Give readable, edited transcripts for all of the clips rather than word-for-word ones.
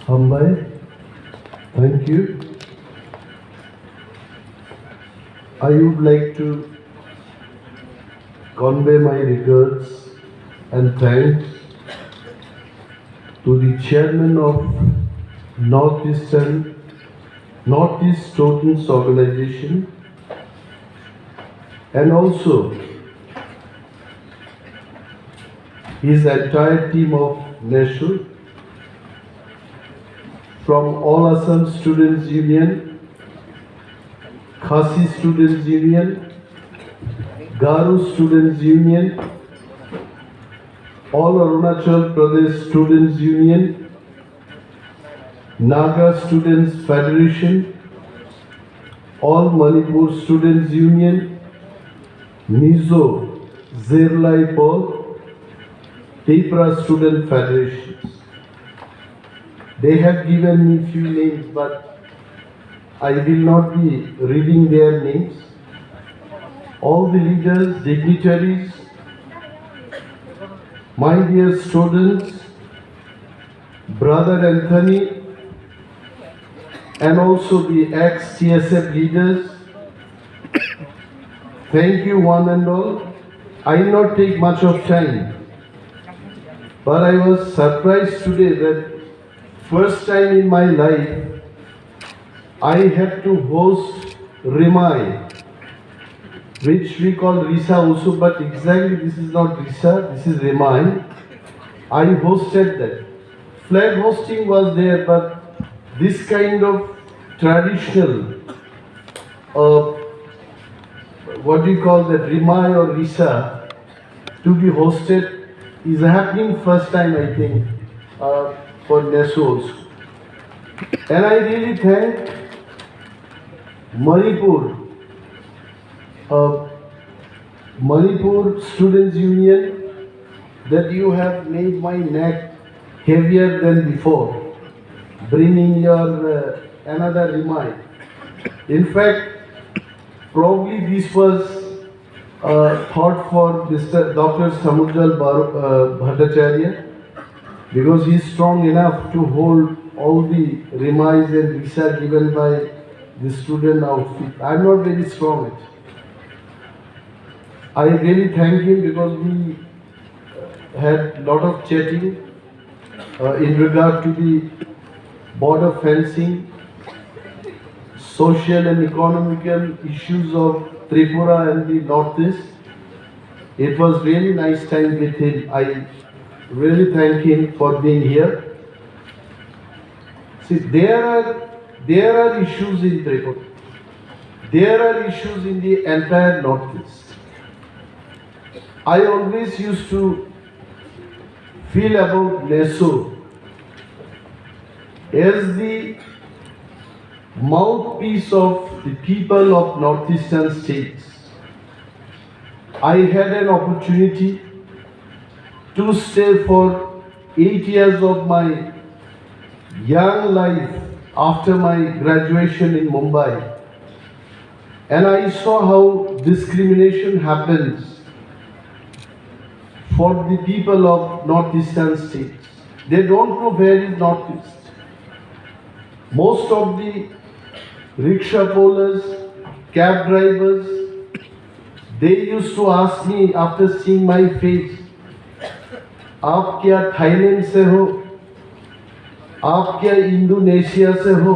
Hambai, thank you. I would like to convey my regards and thanks to the chairman of Northeast Students Organization and also his entire team of Neso, from All Assam Students Union, Khasi Students Union, Garu Students Union, All Arunachal Pradesh Students Union, Naga Students Federation, All Manipur Students Union, Mizo Zerlai Ball, Tripura Student Federations. They have given me few names, but I will not be reading their names. All the leaders, dignitaries, my dear students, Brother Anthony, and also the ex-TSF leaders, thank you one and all. I will not take much of time, but I was surprised today that first time in my life I had to host Rimai, which we call Risa also, but exactly this is not Risa, this is Rimai. I hosted that. Flag hosting was there, but this kind of traditional, what do you call that, Rimai or Risa, to be hosted is happening first time, I think, for Neso also. And I really thank Manipur Students Union that you have made my neck heavier than before, bringing your another remind. In fact, probably this was thought for Mr. Dr. Samudral Bhattacharya, because he is strong enough to hold all the remise and visa given by the student outfit. I am not very strong at it. I really thank him because we had a lot of chatting in regard to the border fencing, social and economical issues of Tripura and the Northeast. It was really nice time with him. I really thank him for being here. See, there are issues in Tripura. There are issues in the entire Northeast. I always used to feel about Neso as the mouthpiece of the people of northeastern states. I had an opportunity to stay for 8 years of my young life after my graduation in Mumbai, and I saw how discrimination happens for the people of northeastern states. They don't know where is northeast. Most of the rickshaw pullers, cab drivers, they used to ask me after seeing my face, "आप क्या Thailand से हो? आप क्या Indonesia से हो?"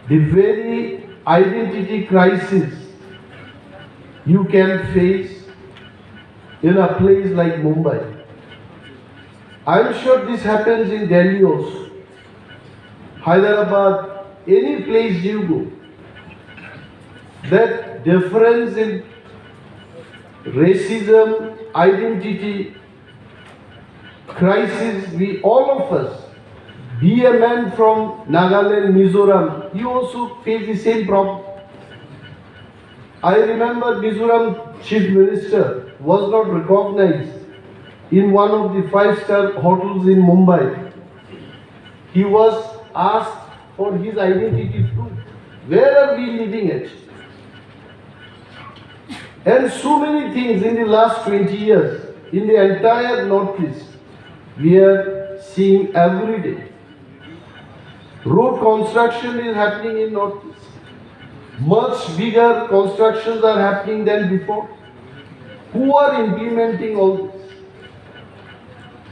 The very identity crisis you can face in a place like Mumbai. I'm sure this happens in Delhi also, Hyderabad, any place you go. That difference in racism, identity, crisis, we all of us, be a man from Nagaland, Mizoram, you also face the same problem. I remember Mizoram Chief Minister was not recognized in one of the 5-star hotels in Mumbai. He was asked for his identity proof. Where are we living at? And so many things in the last 20 years in the entire Northeast we are seeing every day. Road construction is happening in Northeast. Much bigger constructions are happening than before. Who are implementing all this?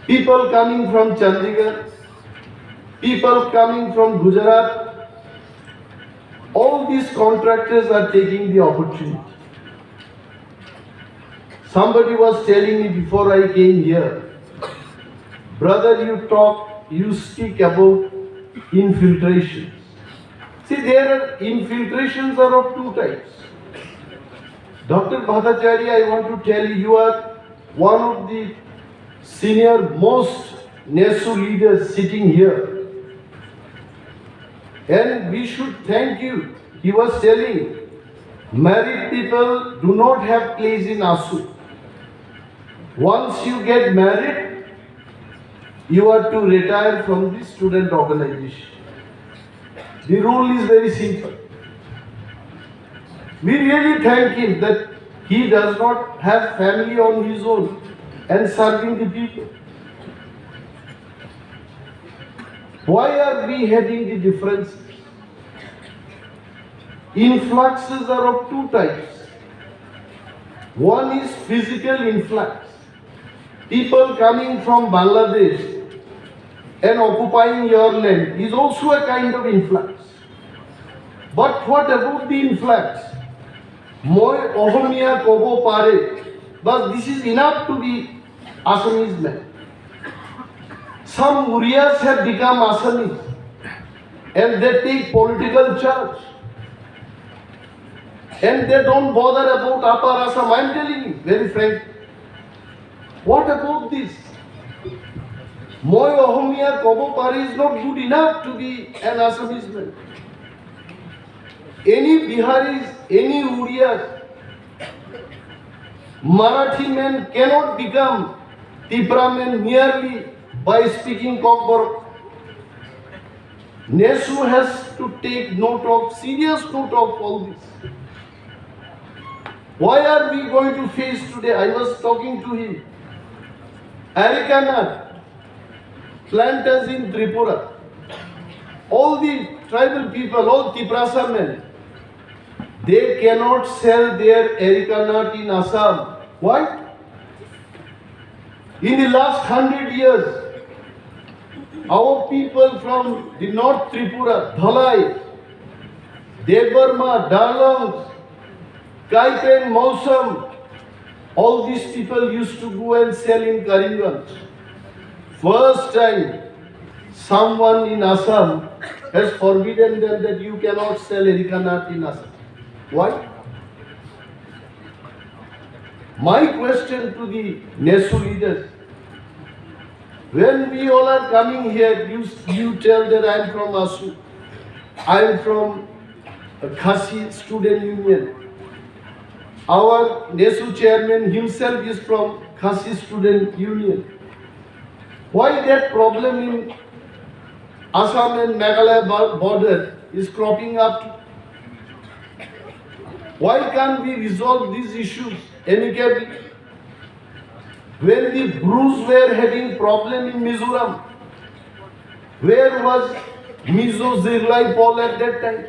People coming from Chandigarh, people coming from Gujarat, all these contractors are taking the opportunity. Somebody was telling me before I came here, brother, you speak about infiltrations. See, infiltrations are of two types. Dr. Bhattacharya, I want to tell you, you are one of the senior most Neso leaders sitting here. And we should thank you. He was telling, married people do not have place in ASU. Once you get married, you are to retire from the student organization. The rule is very simple. We really thank him that he does not have family on his own and serving the people. Why are we having the differences? Influxes are of two types. One is physical influx. People coming from Bangladesh and occupying your land is also a kind of influx. But what about the influx? Moi Ohomia Kobo Pare, but this is enough to be Assamese man. Some Urias have become Assamese and they take political charge. And they don't bother about Upper Assam. I am telling you, very frank. What about this? Moi Ohomia Kobo Pare is not good enough to be an Assamese man. Any Biharis, any Urias, Marathi men cannot become Tipra men merely by speaking Kokborok. Neso has to take serious note of all this. Why are we going to face today? I was talking to him. Areca planters in Tripura. All the tribal people, all Tiprasa men, they cannot sell their areca nut in Assam. Why? In the last 100 years, our people from the North Tripura, Dhalai, Debbarma, Darlongs, Kaipen, Mausam, all these people used to go and sell in Karimganj. First time, someone in Assam has forbidden them that you cannot sell areca nut in Assam. Why? My question to the Neso leaders, when we all are coming here, you tell that I am from ASU, I am from Khasi Student Union. Our Neso chairman himself is from Khasi Student Union. Why that problem in Assam and Meghalaya border is cropping up? Why can't we resolve these issues amicably? When the Brus were having problem in Mizoram, where was Mizo Zirlai Paul at that time?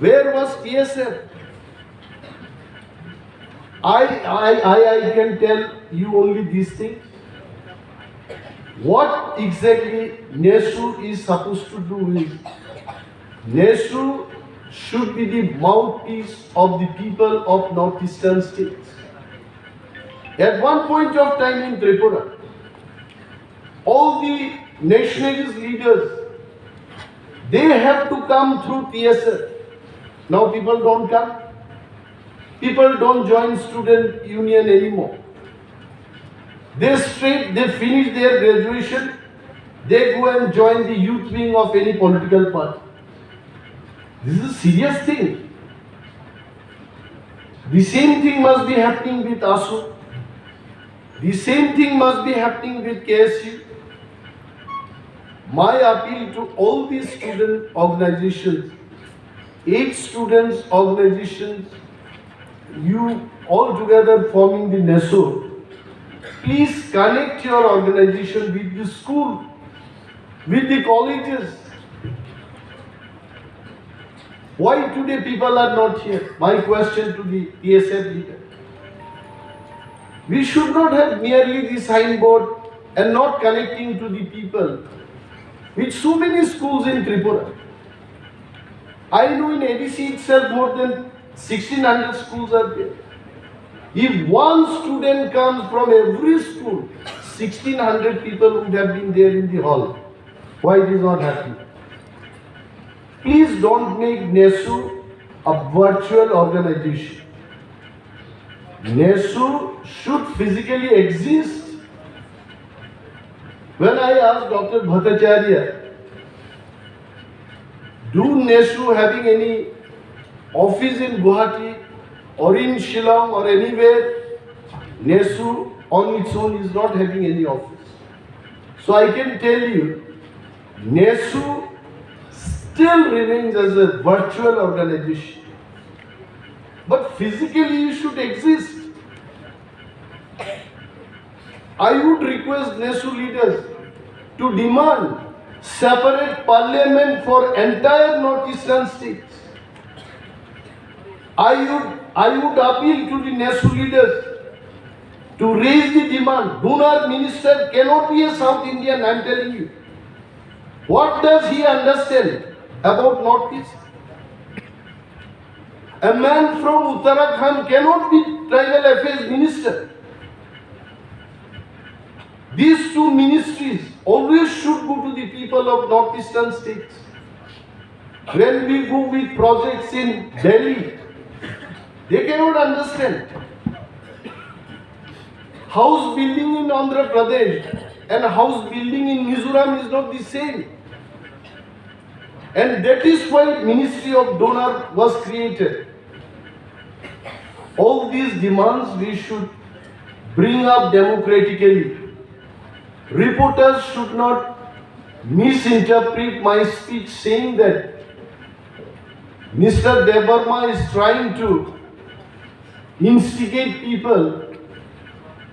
Where was PSF? I can tell you only these things. What exactly Neso is supposed to do is, Neso should be the mouthpiece of the people of northeastern states. At one point of time in Tripura, all the nationalist leaders, they have to come through PSF. Now people don't come. People don't join student union anymore. They finish their graduation, they go and join the youth wing of any political party. This is a serious thing. The same thing must be happening with ASU. The same thing must be happening with KSU. My appeal to all these student organizations, 8 students organizations, you all together forming the Neso, please connect your organization with the school, with the colleges. Why today people are not here? My question to the PSF leader. We should not have merely the signboard and not connecting to the people. With so many schools in Tripura. I know in ADC itself more than 1600 schools are there. If one student comes from every school, 1600 people would have been there in the hall. Why it is not happening? Please don't make Neso a virtual organization. Neso should physically exist. When I asked Dr. Bhattacharya, do Neso having any office in Guwahati or in Shillong or anywhere? Neso on its own is not having any office. So I can tell you, Neso still remains as a virtual organization. But physically you should exist. I would request Neso leaders to demand separate parliament for entire northeastern states. I would appeal to the Neso leaders to raise the demand. Donor minister cannot be a South Indian, I am telling you. What does he understand about Northeast? A man from Uttarakhand cannot be tribal affairs minister. These two ministries always should go to the people of northeastern states. When we go with projects in Delhi, they cannot understand. House building in Andhra Pradesh and house building in Mizoram is not the same. And that is why Ministry of Donor was created. All these demands we should bring up democratically. Reporters should not misinterpret my speech saying that Mr. Debbarma is trying to instigate people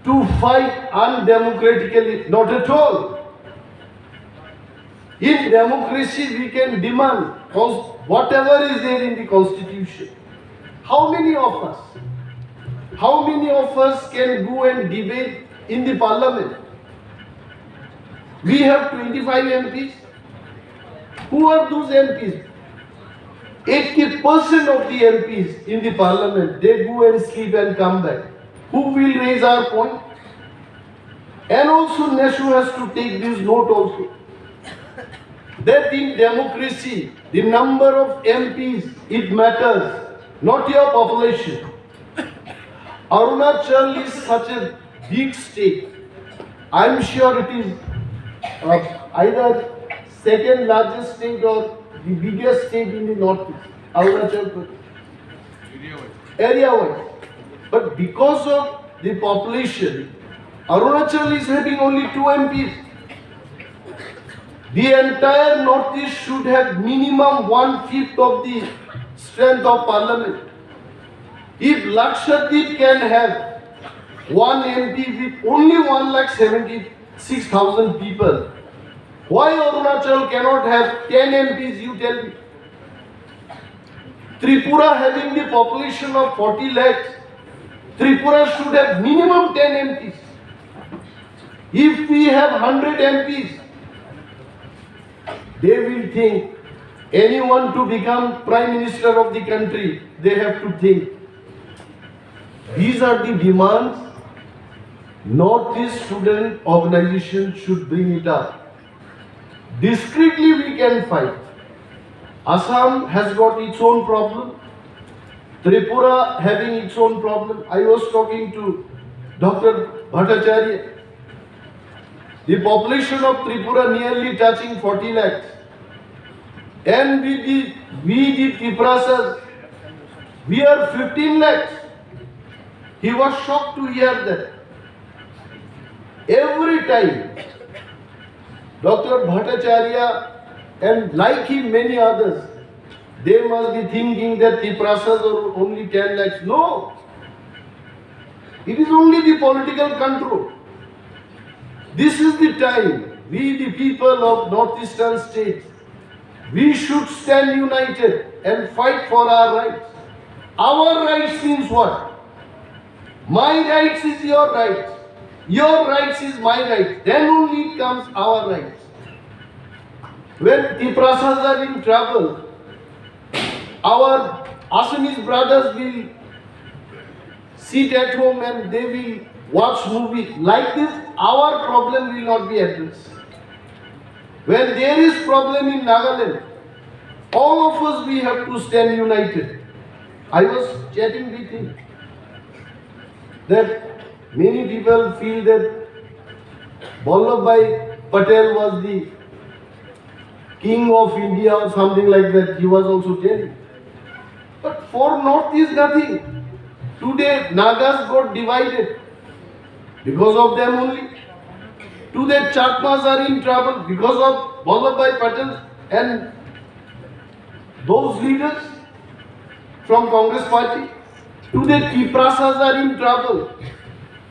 to fight undemocratically. Not at all. In democracy, we can demand whatever is there in the constitution. How many of us can go and debate in the parliament? We have 25 MPs. Who are those MPs? 80% of the MPs in the parliament, they go and sleep and come back. Who will raise our point? And also Neso has to take this note also. That in democracy, the number of MPs, it matters, not your population. Arunachal is such a big state. I am sure it is either second largest state or the biggest state in the northeast. Arunachal Pradesh. Area-wise. But because of the population, Arunachal is having only 2 MPs. The entire Northeast should have minimum 1/5 of the strength of parliament. If Lakshadweep can have 1 MP with only 1,76,000 people, why Arunachal cannot have 10 MPs, you tell me? Tripura having the population of 40 lakhs, Tripura should have minimum 10 MPs. If we have 100 MPs, they will think anyone to become Prime Minister of the country, they have to think. These are the demands Northeast student organization should bring it up. Discreetly we can fight. Assam has got its own problem. Tripura having its own problem. I was talking to Dr. Bhattacharya. The population of Tripura nearly touching 40 lakhs. And we the Triprasas, we are 15 lakhs. He was shocked to hear that. Every time, Dr. Bhattacharya and like him many others, they must be thinking that Triprasas are only 10 lakhs. No. It is only the political control. This is the time we the people of northeastern states, We should stand united and fight for our rights. Our rights means what? My rights is your rights. Your rights is my rights. Then only comes our rights. When Tiprasas are in trouble, our Assamese brothers will sit at home and they will watch movies. Like this, our problem will not be addressed. When there is problem in Nagaland, all of us we have to stand united. I was chatting with him that many people feel that Vallabhbhai Patel was the king of India or something like that. He was also telling. But for Northeast nothing. Today Nagas got divided because of them only. Today Chakmas are in trouble because of Vallabhbhai Patel and those leaders from Congress party. Today Tiprasas are in trouble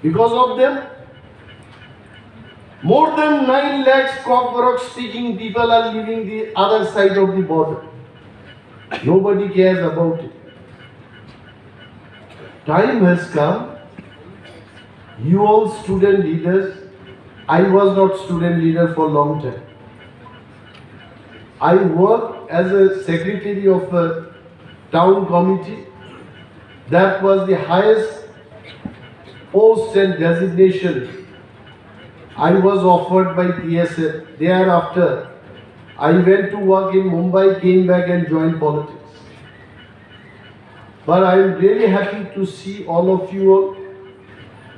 because of them. More than 9 lakhs Kokborok speaking people are living the other side of the border. Nobody cares about it. Time has come. You all student leaders, I was not student leader for a long time. I worked as a secretary of a town committee. That was the highest post and designation I was offered by TSF. Thereafter, I went to work in Mumbai, came back and joined politics. But I am really happy to see all of you all.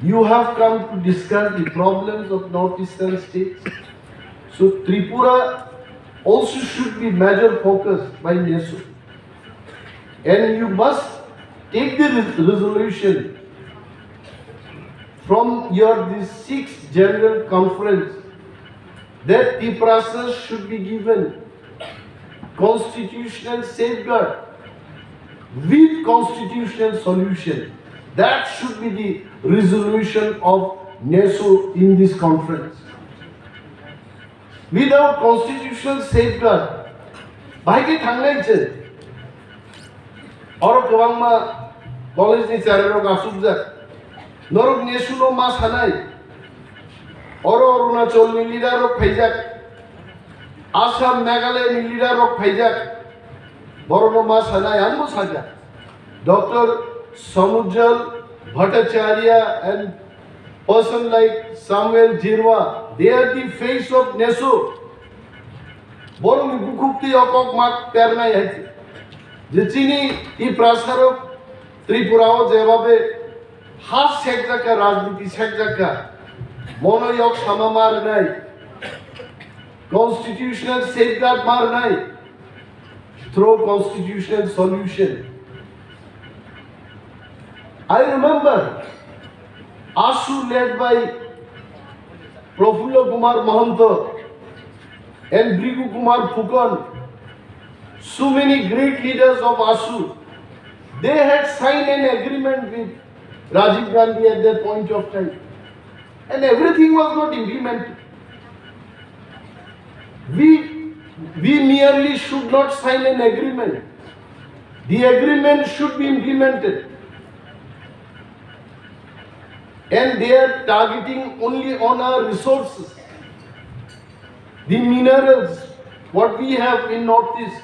You have come to discuss the problems of northeastern states. So Tripura also should be major focus by Neso. And you must take the resolution from this 6th General Conference that the process should be given constitutional safeguard with constitutional solution. That should be the resolution of Neso in this conference. Without constitutional safeguard, Bhaike Thangnai che. Oro Kwrwngma college ni Narwkha asubja. Norok Nesuno mas hanai. Oro Arunachal ni Narwkha phaijak. Assam Meghalaya ni Narwkha phaijak. Borono mas hanai anmo saja. Dr. Samujal Bhattacharya and person like Samuel Jirwa, they are the face of Neso. Borong bukukti okok mak pernai hai. Je Chini I prasarok Tripurao jebabe has sekjaka rajniti sekjaka monoyok samamar nai. Constitutional safeguard mar nai. Through constitutional solution. I remember ASU led by Prafulla Kumar Mahanto and Brigu Kumar Phukan, so many great leaders of ASU, they had signed an agreement with Rajiv Gandhi at that point of time. And everything was not implemented. We merely should not sign an agreement. The agreement should be implemented. And they are targeting only on our resources. The minerals, what we have in Northeast,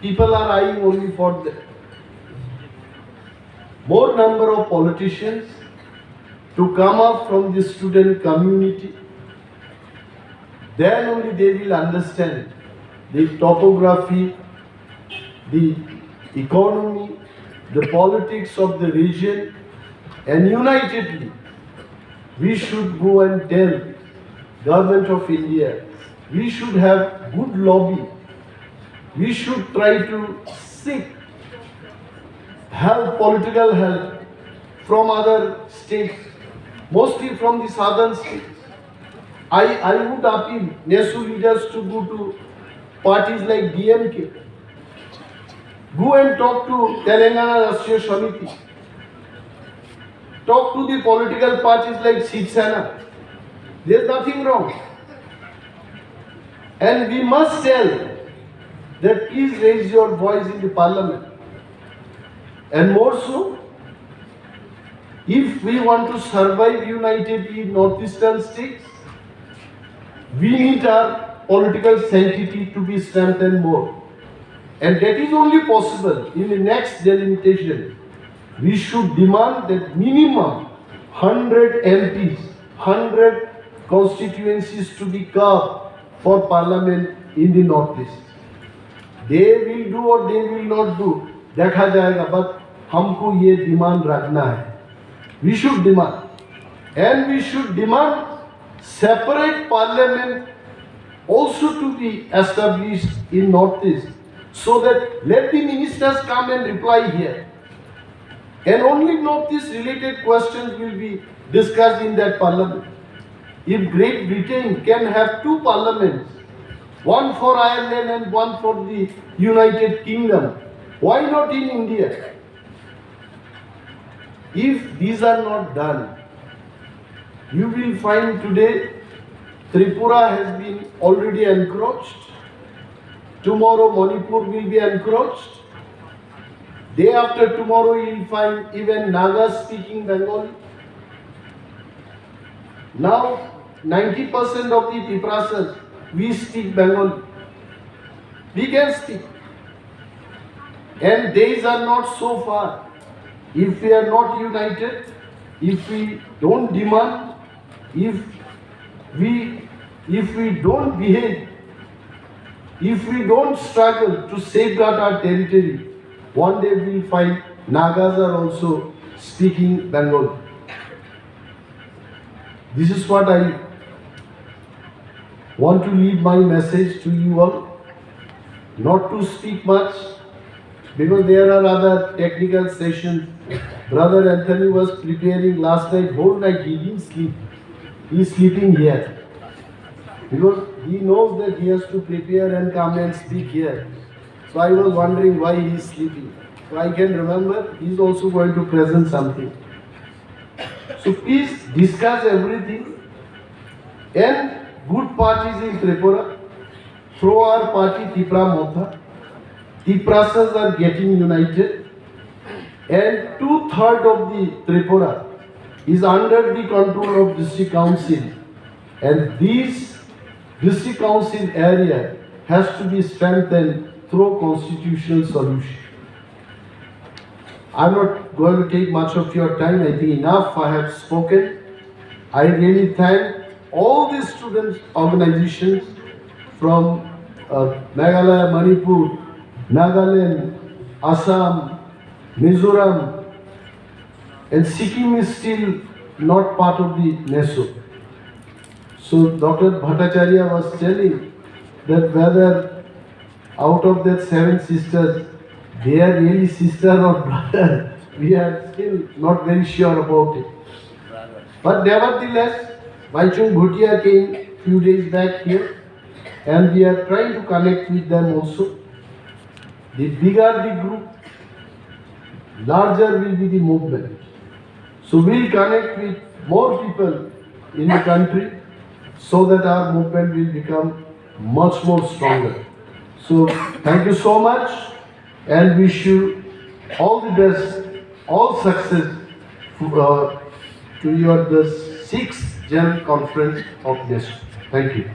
people are eyeing only for that. More number of politicians to come up from the student community, then only they will understand the topography, the economy, the politics of the region, and unitedly we should go and tell Government of India, we should have good lobby, we should try to seek help, political help from other states, mostly from the southern states. I would appeal Neso leaders to go to parties like DMK, go and talk to Telangana Rashtriya Samiti, talk to the political parties like Shiv Sena. There is nothing wrong. And we must tell that please raise your voice in the parliament. And more so, if we want to survive unitedly in northeastern states, we need our political sanctity to be strengthened more. And that is only possible in the next delimitation. We should demand that minimum 100 MPs, 100 constituencies to be carved for parliament in the northeast. They will do or they will not do, देखा जाएगा, but हमको ये demand रखना है. We should demand, and we should demand separate parliament also to be established in northeast, so that let the ministers come and reply here, and only northeast related questions will be discussed in that parliament. If Great Britain can have two parliaments, one for Ireland and one for the United Kingdom, why not in India? If these are not done, you will find today Tripura has been already encroached. Tomorrow Manipur will be encroached. Day after tomorrow you will find even Nagas speaking Bengali. Now 90% of the Tiprasas, we speak Bengali. We can speak. And days are not so far. If we are not united, if we don't demand, if we don't behave, if we don't struggle to safeguard our territory, one day we will find Nagas are also speaking Bengali. This is what I want to leave my message to you all. Not to speak much, because there are other technical sessions. Brother Anthony was preparing last night, whole night he didn't sleep. He is sleeping here. Because he knows that he has to prepare and come and speak here. So I was wondering why he is sleeping. So I can remember he is also going to present something. So please discuss everything. And good parties in Tripura. Through our party Tipra Motha. Tiprasas are getting united. And 2/3 of the Tripura is under the control of district council. And this district council area has to be strengthened through constitutional solution. I'm not going to take much of your time. I think enough I have spoken. I really thank all the student organizations from Meghalaya, Manipur, Nagaland, Assam, Mizoram, and Sikkim is still not part of the Neso. So Dr. Bhattacharya was telling that whether out of that 7 sisters, they are really sister or brother, we are still not very sure about it. But nevertheless, Chwng Bhutia came few days back here, and we are trying to connect with them also. The bigger the group, larger will be the movement. So we'll connect with more people in the country so that our movement will become much more stronger. So thank you so much, and wish you all the best, all success to your the 6th General Conference of Neso. Thank you.